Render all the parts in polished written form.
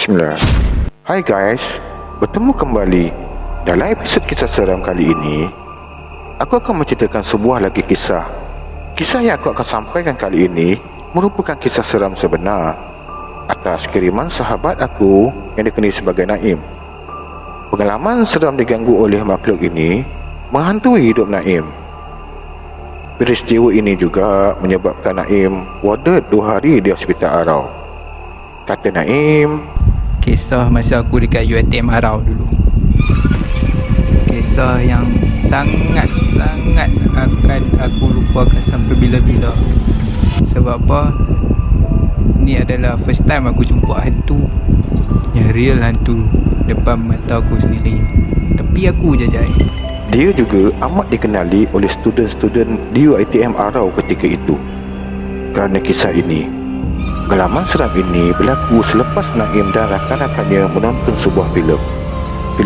Bismillah. Hai guys, bertemu kembali. Dalam episod kisah seram kali ini, aku akan menceritakan sebuah lagi kisah. Kisah yang aku akan sampaikan kali ini merupakan kisah seram sebenar atas kiriman sahabat aku yang dikenali sebagai Naim. Pengalaman seram diganggu oleh makhluk ini menghantui hidup Naim. Peristiwa ini juga menyebabkan Naim warded 2 hari di Hospital Arau. Kata Naim, kisah masa aku dekat UiTM Arau dulu. Kisah yang sangat-sangat akan aku lupakan sampai bila-bila. Sebab apa? Ni adalah first time aku jumpa hantu, yang real hantu depan mata aku sendiri. Tapi aku jajai. Dia juga amat dikenali oleh student-student di UiTM Arau ketika itu. Kerana kisah ini, pengalaman seram ini berlaku selepas Naim dan rakan-rakannya menonton sebuah filem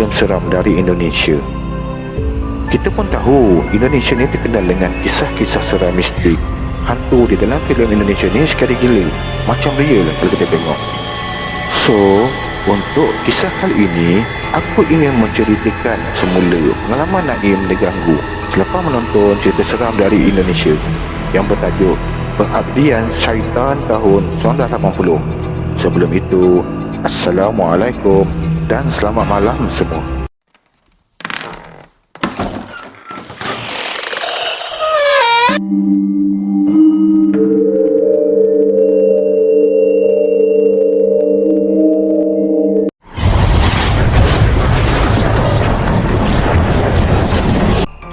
seram dari Indonesia. Kita pun tahu Indonesia ni terkenal dengan kisah-kisah seram mistik. Hantu di dalam filem Indonesia ni sekali gila, macam real kalau kita tengok. So, untuk kisah kali ini, aku ingin menceritakan semula pengalaman Naim diganggu selepas menonton cerita seram dari Indonesia yang bertajuk Pengabdian Syaitan tahun 1980. Sebelum itu, Assalamualaikum dan selamat malam semua.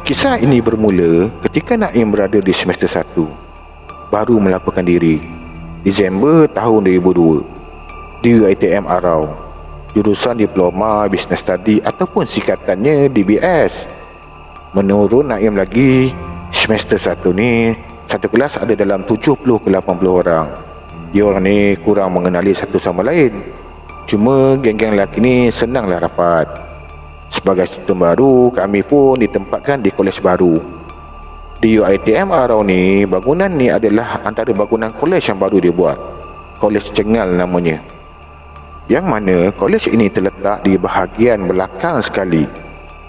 Kisah ini bermula ketika Naim berada di semester 1. Baru melaporkan diri Disember tahun 2002 di UiTM Arau, jurusan Diploma Business Study ataupun singkatannya DBS. Menurut Naim lagi, semester 1 ni satu kelas ada dalam 70 ke 80 orang. Dia orang ni kurang mengenali satu sama lain. Cuma geng-geng lelaki ni senanglah rapat. Sebagai student baru, kami pun ditempatkan di kolej baru. Di UiTM Arau ni, bangunan ni adalah antara bangunan kolej yang baru dibuat. Kolej Cengal namanya. Yang mana kolej ini terletak di bahagian belakang sekali,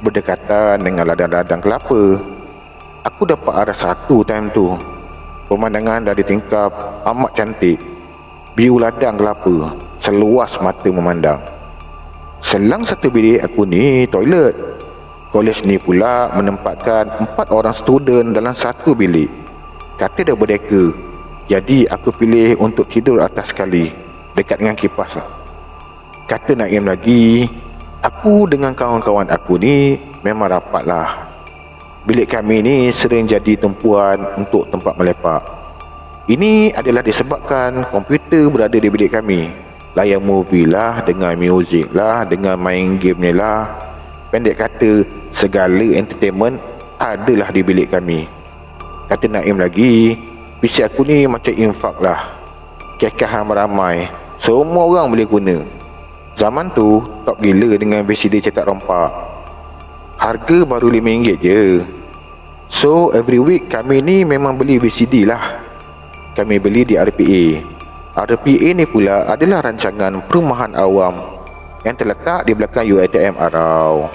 berdekatan dengan ladang-ladang kelapa. Aku dapat arah satu time tu. Pemandangan dari tingkap amat cantik. View ladang kelapa seluas mata memandang. Selang satu bilik aku ni toilet. Kolej ni pula menempatkan 4 orang student dalam satu bilik. Kata dah berdeka, jadi aku pilih untuk tidur atas sekali, dekat dengan kipas lah. Kata Naim lagi, aku dengan kawan-kawan aku ni memang rapat lah. Bilik kami ni sering jadi tumpuan untuk tempat melepak. Ini adalah disebabkan komputer berada di bilik kami. Layar movie lah, dengan muzik lah, dengan main game ni lah. Pendek kata, segala entertainment adalah di bilik kami. Kata Naim lagi, PC aku ni macam infak lah. Kekah ramai-ramai, semua orang boleh guna. Zaman tu, top gila dengan VCD cetak rompak. Harga baru RM5 je. So, every week kami ni memang beli VCD lah. Kami beli di RPA. RPA ni pula adalah rancangan perumahan awam yang terletak di belakang UiTM Arau.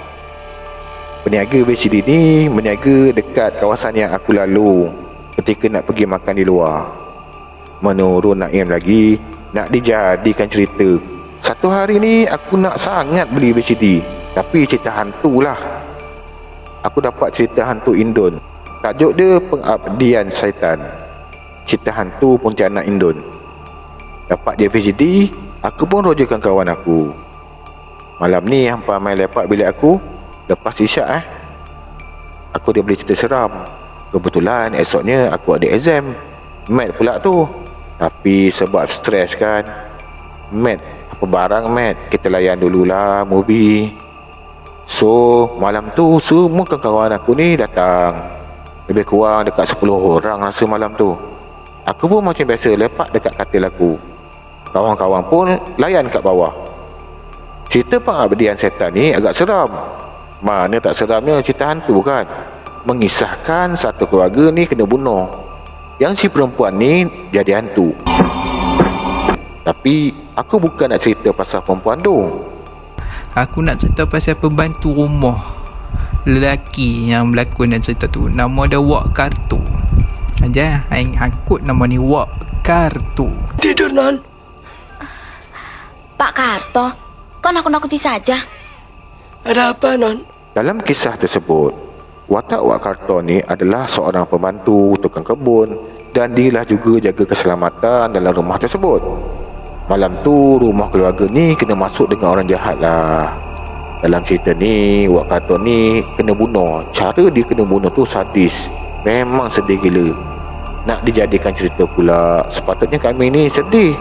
Peniaga VCD ni berniaga dekat kawasan yang aku lalu ketika nak pergi makan di luar. Menurut Naim lagi, nak dijadikan cerita, satu hari ni aku nak sangat beli VCD, tapi cerita hantu lah. Aku dapat cerita hantu Indon. Tajuk dia Pengabdian Syaitan. Cerita hantu Pontianak Indon. Dapat dia VCD, aku pun rojakan kawan aku. Malam ni hampa main lepak bilik aku. Lepas isyak aku dia beli cerita seram. Kebetulan esoknya aku ada exam mat pula tu. Tapi sebab stres kan, mat apa barang mat, kita layan dululah movie. So malam tu semua kawan aku ni datang. Lebih kurang dekat 10 orang rasa malam tu. Aku pun macam biasa lepak dekat katil aku. Kawan-kawan pun layan kat bawah. Cerita Pengabdian Setan ni agak seram. Mana tak seramnya cerita hantu kan. Mengisahkan satu keluarga ni kena bunuh. Yang si perempuan ni jadi hantu. Tapi aku bukan nak cerita pasal perempuan tu. Aku nak cerita pasal pembantu rumah lelaki yang berlakon dalam cerita tu. Nama dia Wak Kartu. Aja, aing angkut nama ni Wak Kartu. Tidur, Non. Pak Karto, kau nakut-nakuti saja. Ada apa, Non? Dalam kisah tersebut, watak Wak Karto ni adalah seorang pembantu tukang kebun dan dialah juga jaga keselamatan dalam rumah tersebut. Malam tu rumah keluarga ni kena masuk dengan orang jahat lah. Dalam cerita ni, Wak Karto ni kena bunuh. Cara dia kena bunuh tu sadis. Memang sedih gila. Nak dijadikan cerita pula, sepatutnya kami ni sedih.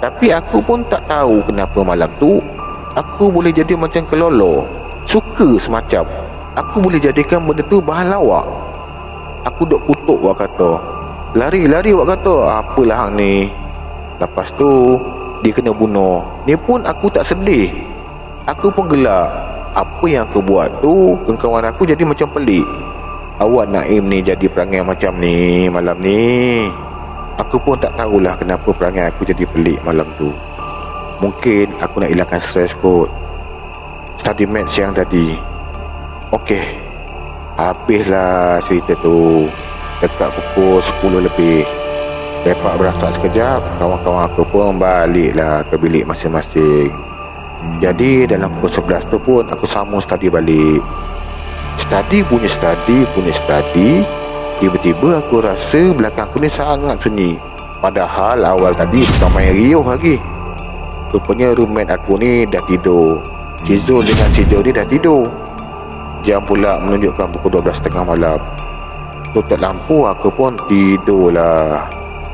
Tapi aku pun tak tahu kenapa malam tu aku boleh jadi macam kelolo. Suka semacam. Aku boleh jadikan benda tu bahan lawak. Aku duk kutuk Wak Karto. Lari Wak Karto. Apalah hang ni. Lepas tu dia kena bunuh. Ni pun aku tak sedih. Aku pun gelak. Apa yang aku buat tu, kawan aku jadi macam pelik. Awak Naim ni jadi perangai macam ni malam ni. Aku pun tak tahulah kenapa perangai aku jadi pelik malam tu. Mungkin aku nak hilangkan stres kot. Study math siang tadi. Okey, habislah cerita tu. Dekat pukul 10 lebih. Lepak berasak sekejap, kawan-kawan aku pun baliklah ke bilik masing-masing. Jadi dalam pukul 11 tu pun aku sambung study balik. Study. Tiba-tiba aku rasa belakang aku ni sangat sunyi. Padahal awal tadi bukan main riuh lagi. Rupanya roommate aku ni dah tidur. Cizul dengan si Jody dah tidur. Jam pula menunjukkan pukul 12.30 malam. Tutup lampu aku pun tidur lah.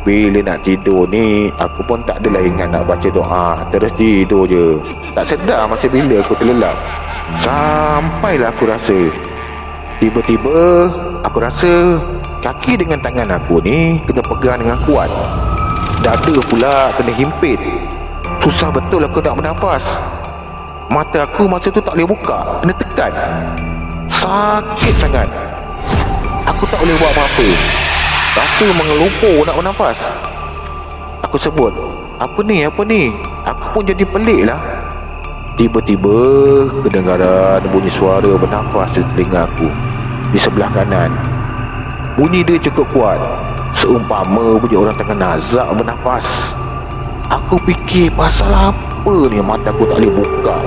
Bila nak tidur ni, aku pun tak adalah ingat nak baca doa. Terus tidur je. Tak sedar masa bila aku terlelap. Sampailah aku rasa, tiba-tiba aku rasa kaki dengan tangan aku ni kena pegang dengan kuat. Dada pula kena himpit. Susah betul aku nak bernafas. Mata aku masa tu tak boleh buka, kena tekan. Sakit sangat. Aku tak boleh buat apa-apa. Rasa mengelumpur nak bernafas. Aku sebut, apa ni? Aku pun jadi pelik lah. Tiba-tiba kedengaran bunyi suara bernafas di telinga aku, di sebelah kanan. Bunyi dia cukup kuat, seumpama bunyi orang tengah nazak bernafas. Aku fikir pasal apa ni mata aku tak boleh buka.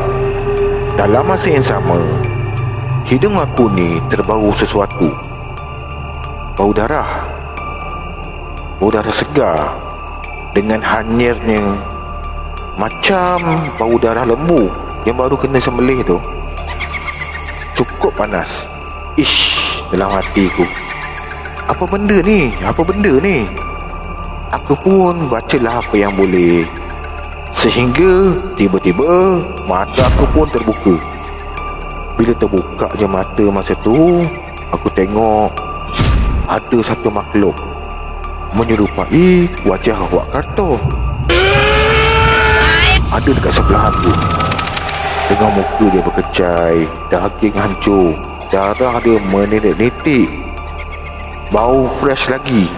Dalam masa yang sama, hidung aku ni terbau sesuatu. Bau darah segar dengan hanyirnya, macam bau darah lembu yang baru kena sembelih tu. Cukup panas. Ish, dalam hatiku, apa benda ni? Aku pun bacalah apa yang boleh. Sehingga tiba-tiba mata aku pun terbuka. Bila terbuka je mata masa tu, aku tengok ada satu makhluk menyerupai wajah Wak Karto. Ada dekat sebelah aku. Dengan muka dia berkecai, daging hancur, darah dia menitik-nitik, bau fresh lagi,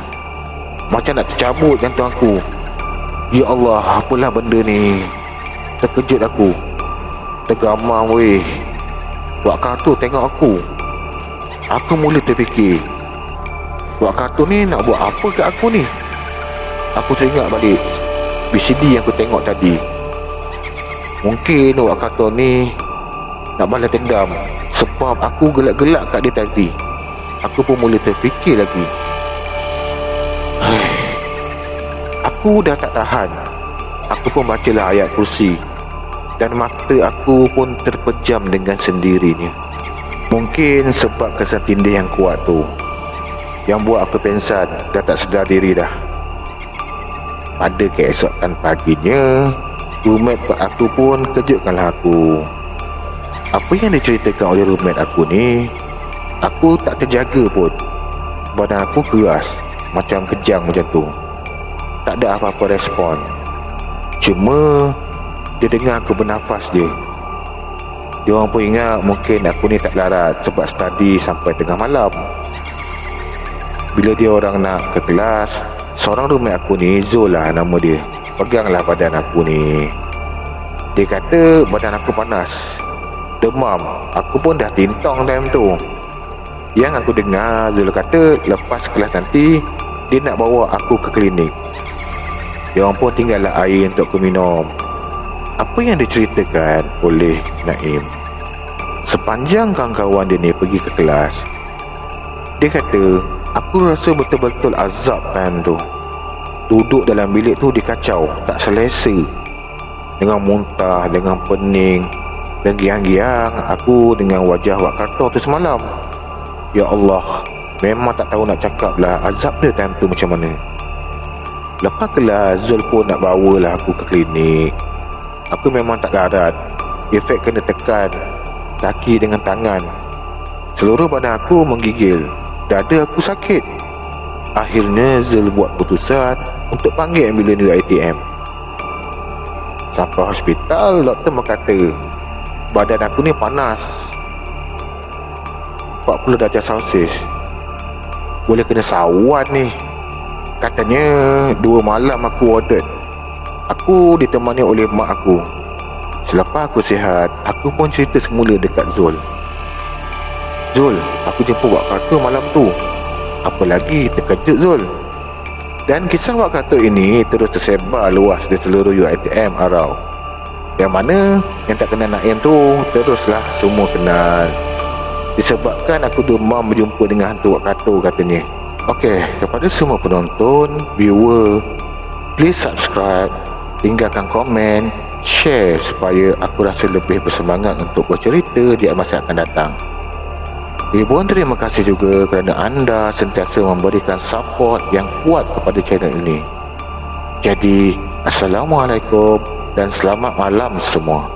macam nak tercabut jantung aku. Ya Allah, apalah benda ni? Terkejut aku. Tergamam weh. Wak Karto tengok aku. Aku mula terfikir, Wak Karto ni nak buat apa kat aku ni? Aku teringat balik VCD yang aku tengok tadi. Mungkin Wak Karto ni nak balas dendam sebab aku gelak-gelak kat dia tadi. Aku pun mula terfikir lagi. Aku dah tak tahan. Aku pun bacalah ayat kursi, dan mata aku pun terpejam dengan sendirinya. Mungkin sebab kesan tindih yang kuat tu yang buat aku pengsan dah tak sedar diri dah. Pada keesokan paginya, roommate aku pun kejutkanlah aku. Apa yang diceritakan oleh roommate aku ni, aku tak terjaga pun. Badan aku keras, macam kejang macam tu. Tak ada apa-apa respon. Cuma dia dengar aku bernafas je. Dia orang pun ingat mungkin aku ni tak larat sebab study sampai tengah malam. Bila dia orang nak ke kelas, seorang roommate aku ni, Zul lah nama dia, peganglah badan aku ni. Dia kata badan aku panas, demam. Aku pun dah tintong time tu. Yang aku dengar Zul kata lepas kelas nanti dia nak bawa aku ke klinik. Dia orang pun tinggallah air untuk aku minum. Apa yang diceritakan oleh Naim, sepanjang kawan-kawan dia ni pergi ke kelas, dia kata aku rasa betul-betul azab time tu. Duduk dalam bilik tu dikacau, tak selesa, dengan muntah, dengan pening, dan giang-giang aku dengan wajah wak karton tu semalam. Ya Allah, memang tak tahu nak cakap lah azab dia time tu macam mana. Lepas kelas, Zul pun nak bawalah aku ke klinik. Aku memang tak larat. Efek kena tekan kaki dengan tangan. Seluruh badan aku menggigil, dada aku sakit. Akhirnya Zul buat keputusan untuk panggil ambulan UiTM. Sampai hospital, doktor berkata badan aku ni panas 40 darjah Celsius. Boleh kena sawan ni. Katanya 2 malam aku warded. Aku ditemani oleh mak aku. Selepas aku sihat, aku pun cerita semula dekat Zul. Zul, aku jumpa wak kartun malam tu. Apa lagi, terkejut Zul. Dan kisah wak kartun ini terus tersebar luas di seluruh UiTM Arau. Yang mana yang tak kenal Naim tu teruslah semua kenal. Disebabkan aku demam berjumpa dengan hantu wak kartun katanya. Okey, kepada semua penonton, viewer, please subscribe, tinggalkan komen, share supaya aku rasa lebih bersemangat untuk bercerita di masa akan datang. Ribuan terima kasih juga kerana anda sentiasa memberikan support yang kuat kepada channel ini. Jadi, Assalamualaikum dan selamat malam semua.